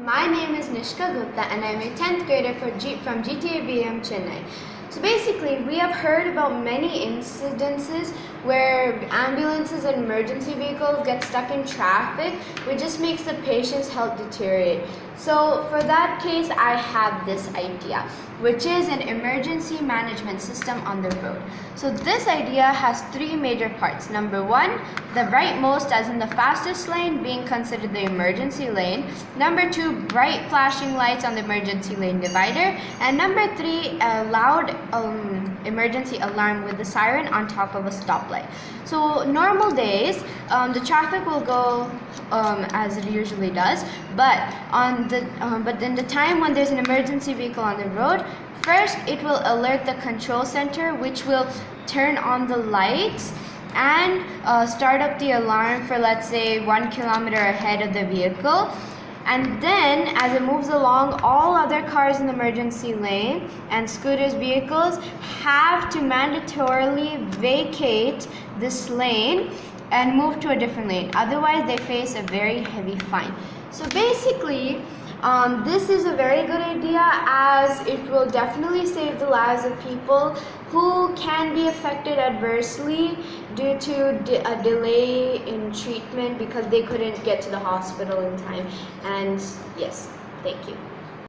My name is Nishka Gupta and I'm a 10th grader from GTA VM Chennai. So basically, we have heard about many incidences where ambulances and emergency vehicles get stuck in traffic, which just makes the patient's health deteriorate. So for that case, I have this idea, which is an emergency management system on the road. So this idea has three major parts. Number one, the rightmost, as in the fastest lane, being considered the emergency lane. Number two, bright flashing lights on the emergency lane divider. And number three, a loud emergency alarm with the siren on top of a stoplight. So normal days, the traffic will go as it usually does, but in the time when there's an emergency vehicle on the road, first it will alert the control center, which will turn on the lights and start up the alarm for, let's say, 1 kilometer ahead of the vehicle. And then, as it moves along, all other cars in the emergency lane and scooters, vehicles have to mandatorily vacate this lane and move to a different lane. Otherwise, they face a very heavy fine. So basically, this is a very good idea, as it will definitely save the lives of people who can be affected adversely due to a delay in treatment because they couldn't get to the hospital in time. And yes, thank you.